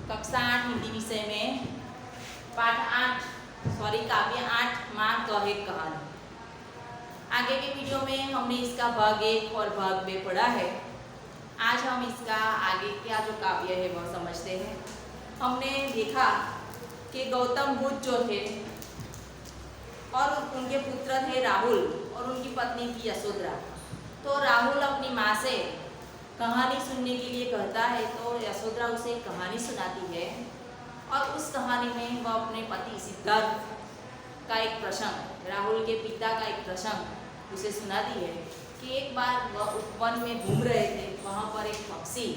कक्षा 8 हिंदी विषय में काव्य 8 माँ कहे कहानी। आगे के वीडियो में हमने इसका भाग 1 और भाग 2 पढ़ा है। आज हम इसका आगे क्या जो काव्य है वह समझते हैं। हमने देखा कि गौतम बुद्ध जो थे और उनके पुत्र थे राहुल और उनकी पत्नी थी यशोधरा। तो राहुल अपनी माँ से कहानी सुनने के लिए कहता है, तो यशोधरा उसे कहानी सुनाती है और उस कहानी में वह अपने पति सिद्धार्थ का एक प्रसंग, राहुल के पिता का एक प्रसंग उसे सुनाती है कि एक बार वह वन में घूम रहे थे। वहाँ पर एक पक्षी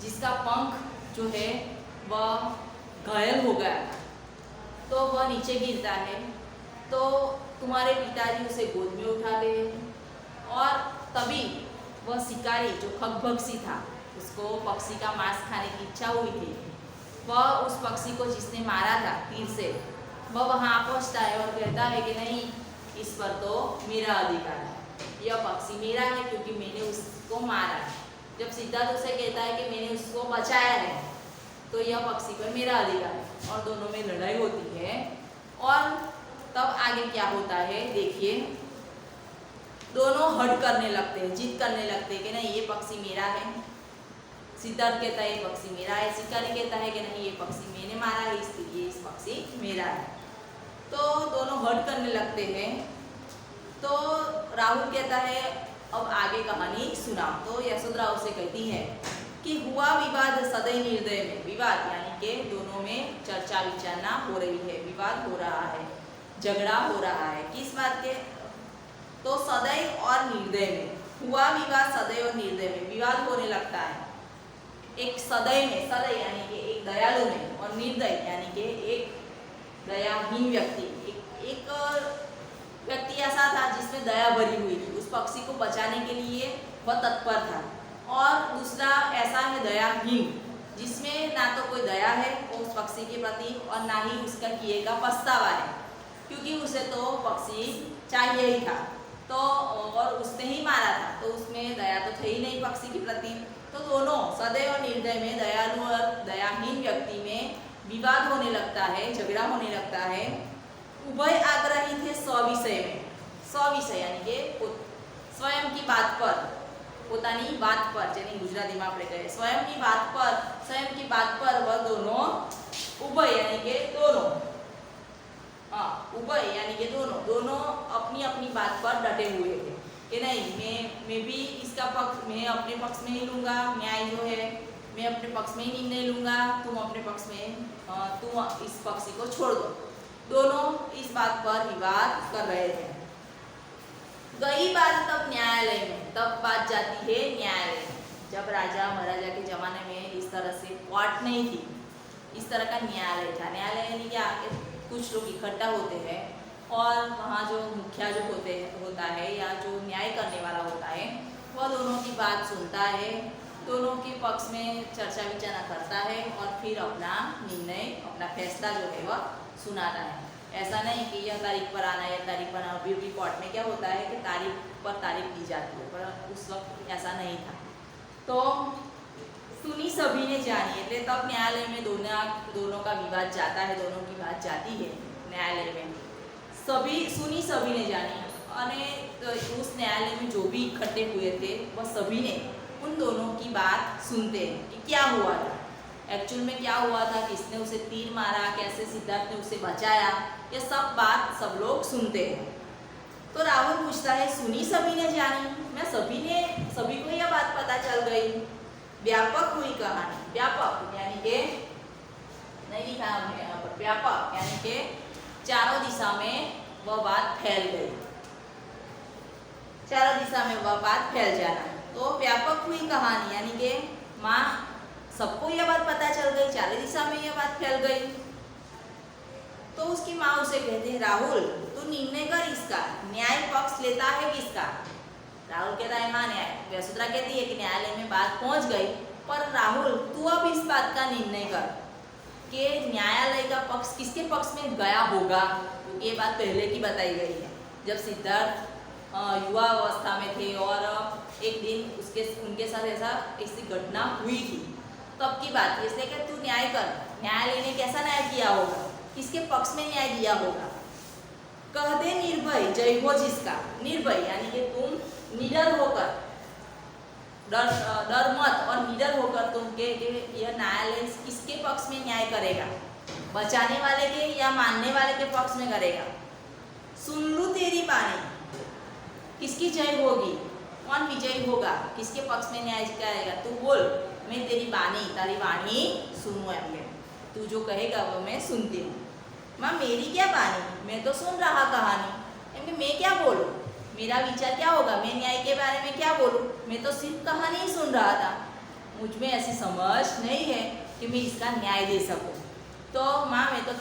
जिसका पंख जो है वह घायल हो गया था, तो वह नीचे गिरता है। तो तुम्हारे पिताजी उसे गोद में उठाते हैं और तभी वह शिकारी जो खगभक्षी था, उसको पक्षी का मांस खाने की इच्छा हुई थी, वह उस पक्षी को जिसने मारा था तीर से, वह वहाँ पहुँचता है और कहता है कि नहीं, इस पर तो मेरा अधिकार है, यह पक्षी मेरा है क्योंकि मैंने उसको मारा है। जब सिद्धार्थ उसे कहता है कि मैंने उसको बचाया है, तो यह पक्षी पर मेरा अधिकार है और दोनों में लड़ाई होती है। और तब आगे क्या होता है देखिए, दोनों हट करने लगते हैं, जिद करने लगते हैं कि नहीं, ये पक्षी मेरा है। सिद्धार्थ कहता है ये पक्षी मेरा है, शिकारी कहता है कि नहीं, ये पक्षी मैंने मारा है इसलिए इस पक्षी मेरा है। तो दोनों हट करने लगते हैं। तो राहुल कहता है अब आगे कहानी सुनाओ। तो यशोधरा उसे कहती है कि हुआ विवाद सदैव निर्दय में। विवाद यानी कि दोनों में चर्चा विचारना हो रही है, विवाद हो रहा है, झगड़ा हो रहा है। किस बात के? तो सदैव और निर्दय में हुआ विवाद, सदैव और निर्दय में विवाद होने लगता है। एक सदैव में, सदैव यानी कि एक दयालु में, और निर्दय यानी कि एक दयाहीन व्यक्ति। एक व्यक्ति ऐसा था जिसमें दया भरी हुई थी, उस पक्षी को बचाने के लिए वह तत्पर था। और दूसरा ऐसा है दयाहीन, जिसमें ना तो कोई दया है उस पक्षी के प्रति और ना ही उसका किए का पछतावा है, क्योंकि उसे तो पक्षी चाहिए ही था, तो और उसने ही मारा था, तो उसमें दया तो थे ही नहीं पक्षी के प्रति। तो दोनों सदैव और निर्दय में, दयालु और दयाहीन व्यक्ति में विवाद होने लगता है, झगड़ा होने लगता है। उभय आग्रही थे स्विषय में। स्विषय यानी कि स्वयं की बात पर, પોતાની बात पर, જેની ગુજરાતીમાં આપણે કહીએ स्वयं की बात पर वह दोनों, उभय यानी कि दोनों, उभय यानी कि दोनों अपनी अपनी बात पर डटे हुए थे कि नहीं, मैं भी इसका पक्ष, मैं अपने पक्ष में ही लूँगा न्याय जो है, मैं अपने पक्ष में ही निर्णय लूँगा, तुम अपने पक्ष में, तुम इस पक्षी को छोड़ दो। दोनों इस बात पर विवाद कर रहे थे। गई बात तब न्यायालय में, तब बात जाती है न्यायालय में। जब राजा महाराजा के ज़माने में इस तरह से कोर्ट नहीं थी, इस तरह का न्यायालय था। न्यायालय यानी कि आके कुछ लोग इकट्ठा होते हैं और वहाँ जो मुखिया जो होता है या जो न्याय करने वाला होता है, वह दोनों की बात सुनता है, दोनों के पक्ष में चर्चा विचारना करता है और फिर अपना निर्णय, अपना फैसला जो है वह सुनाता है। ऐसा नहीं कि यह तारीख पर आना, यह तारीख पर आना। अभी कोर्ट में क्या होता है कि तारीख पर तारीख दी जाती है, पर उस वक्त ऐसा नहीं था। तो सुनी सभी ने जानी, એટલે तब न्यायालय में दोनों का विवाद जाता है, दोनों की बात जाती है न्यायालय में। सुनी सभी ने जानी, और उस न्यायालय में जो भी इकट्ठे हुए थे वह सभी ने उन दोनों की बात सुनते हैं कि क्या हुआ था, एक्चुअल में क्या हुआ था, किसने उसे तीर मारा, कैसे सिद्धार्थ ने उसे बचाया, ये सब बात सब लोग सुनते हैं। तो राहुल पूछता है सुनी सभी ने जानी, मैं सभी को यह बात पता चल गई। व्यापक हुई कहानी। व्यापक यानी कि नहीं लिखा हमने यहाँ पर, व्यापक यानी कि चारों दिशा में वह बात फैल गई, चारों दिशा में वह बात फैल जाना। तो व्यापक हुई कहानी यानी कि माँ सबको यह बात पता चल गई, चारों दिशा में यह बात फैल गई। तो उसकी माँ उसे कहती है राहुल तू निर्णय कर, इसका न्याय पक्ष लेता है किसका? राहुल कहता है हाँ न्याय। यशोधरा कहती है कि न्यायालय में बात पहुंच गई, पर राहुल तू अब इस बात का निर्णय कर कि न्यायालय का पक्ष किसके पक्ष में गया होगा, क्योंकि ये बात पहले की बताई गई है। जब सिद्धार्थ युवा अवस्था में थे और एक दिन उनके साथ ऐसी घटना हुई थी, तब की बात है। इसलिए कि तू न्याय कर, न्यायालय ने कैसा न्याय किया होगा, किसके पक्ष में न्याय दिया होगा। कह दे निर्भय जय हो जिसका, निर्भय यानी कि तुम निडर होकर, डर मत और निडर होकर तुम के यह न्यायालय किसके पक्ष में न्याय करेगा, बचाने वाले के या मानने वाले के पक्ष में करेगा। सुन लू तेरी बानी, किसकी जय होगी, कौन विजयी होगा, किसके पक्ष में न्याय करेगा। तू बोल, मैं तेरी बानी, तारी वाणी सुनूं एम के, तू जो कहेगा वो मैं सुनती हूँ। माँ मेरी क्या बानी, मैं तो सुन रहा कहानी, एम मैं क्या बोलूँ, मेरा विचार क्या होगा, मैं न्याय के बारे में क्या बोलूँ, मैं तो सिर्फ कहानी ही सुन रहा था, मुझ में ऐसी समझ नहीं है कि मैं इसका न्याय दे सकूँ। तो माँ मैं तो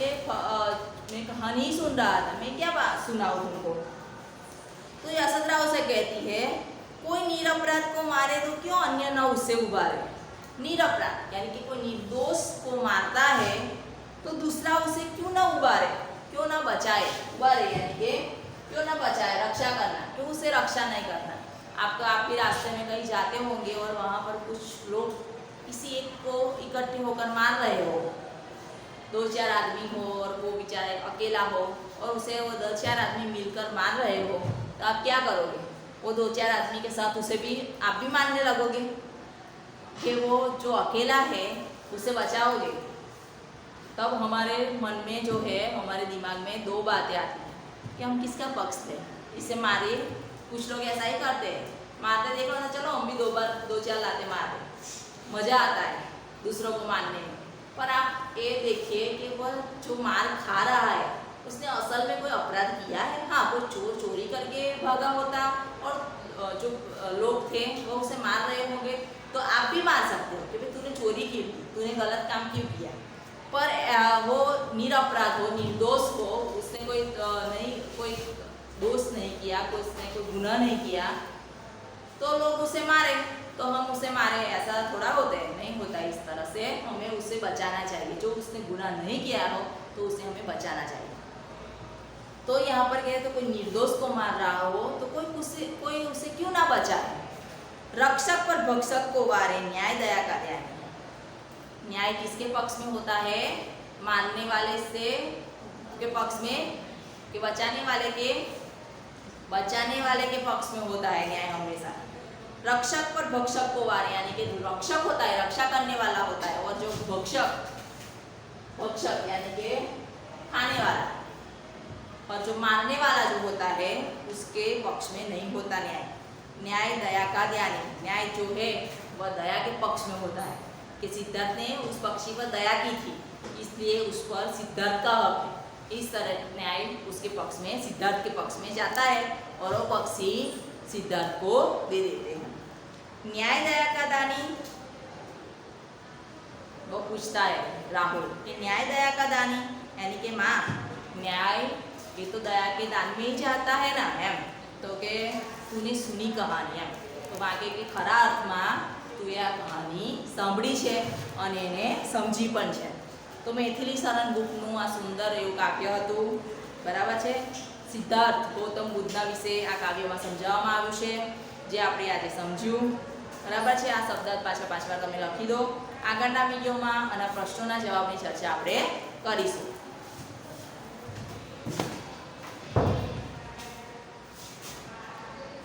मैं कहानी ही सुन रहा था, मैं क्या बात सुनाऊँ तुमको। तो यशोधरा उसे कहती है, कोई निरपराध को मारे तो क्यों अन्य न उससे उबारे। निरपराध यानी कि कोई निर्दोष को मारता है तो दूसरा उसे क्यों ना उबारे, क्यों ना बचाए। उबारे यानी कि क्यों ना बचाए, रक्षा करना, क्यों उसे रक्षा नहीं करना। आप भी रास्ते में कहीं जाते होंगे और वहाँ पर कुछ लोग किसी एक को इकट्ठे होकर मार रहे हो, 2-4 आदमी हो और वो बेचारे अकेला हो और उसे वो 2-4 आदमी मिलकर मार रहे हो, तो आप क्या करोगे, वो 2-4 आदमी के साथ उसे भी आप भी मारने लगोगे कि वो जो अकेला है उसे बचाओगे। तब हमारे मन में जो है, हमारे दिमाग में 2 बातें आती हैं कि हम किसका पक्ष लें, इसे मारे। कुछ लोग ऐसा ही करते हैं, मारते देखो ना, चलो हम भी 2-4 लाते मारते, मज़ा आता है दूसरों को मारने में। पर आप ये देखिए कि वह जो मार खा रहा है उसने असल में कोई अपराध किया है। हाँ, कोई चोरी करके भागा होता और जो लोग थे वो उसे मार रहे होंगे, तो आप भी मार सकते हो कि भाई तूने चोरी क्यों की, तूने गलत काम क्यों किया। पर वो निरपराध हो, निर्दोष हो, उसने कोई दोष नहीं किया, उसने कोई गुनाह नहीं किया, तो लोग उसे मारे तो हम उसे मारे, ऐसा थोड़ा होता है, नहीं होता। इस तरह से हमें उसे बचाना चाहिए, जो उसने गुनाह नहीं किया हो तो उसे हमें बचाना चाहिए। तो यहाँ पर कहे तो कोई निर्दोष को मार रहा हो तो कोई उसे क्यों ना बचाए। रक्षक पर भक्षक को वारे, न्याय दया का न्याय। न्याय किसके पक्ष में होता है, मानने वाले से के पक्ष में, कि बचाने वाले के पक्ष में होता है न्याय हमेशा। रक्षक पर भक्षक को वारे यानी कि रक्षक होता है, रक्षा करने वाला होता है, और जो भक्षक यानी कि खाने वाला, और जो मारने वाला जो होता है उसके पक्ष में नहीं होता न्याय। न्याय दया का ध्यान, न्याय जो है वह दया के पक्ष में होता है कि सिद्धार्थ ने उस पक्षी पर दया की थी, इसलिए उस पर सिद्धार्थ का हक है। इस तरह न्याय उसके पक्ष में, सिद्धार्थ के पक्ष में जाता है और वो पक्षी सिद्धार्थ को दे देते हैं। न्याय दया का दानी, वो पूछता है राहुल कि न्याय दया का दानी यानी कि माँ न्याय ये तो दया के दान में ही जाता है ना एम, तो के तूने सुनी कहानी एम, तो बाकी के खरा अर्थમાં તું આ કહાની સાંભળી છે અને એને સમજી પણ છે। તો મૈથિલી શરણ બુકનું આ સુંદર એવું કાવ્ય હતું, બરાબર છે। સિદ્ધાર્થ ગૌતમ બુદ્ધના વિશે આ કાવ્યમાં સમજાવવામાં આવ્યું છે, જે આપણે આજે સમજ્યું, બરાબર છે। આ શબ્દ પાછળ તમે લખી દો। આગળના વિડીયોમાં આના પ્રશ્નોના જવાબની ચર્ચા આપણે કરીશું।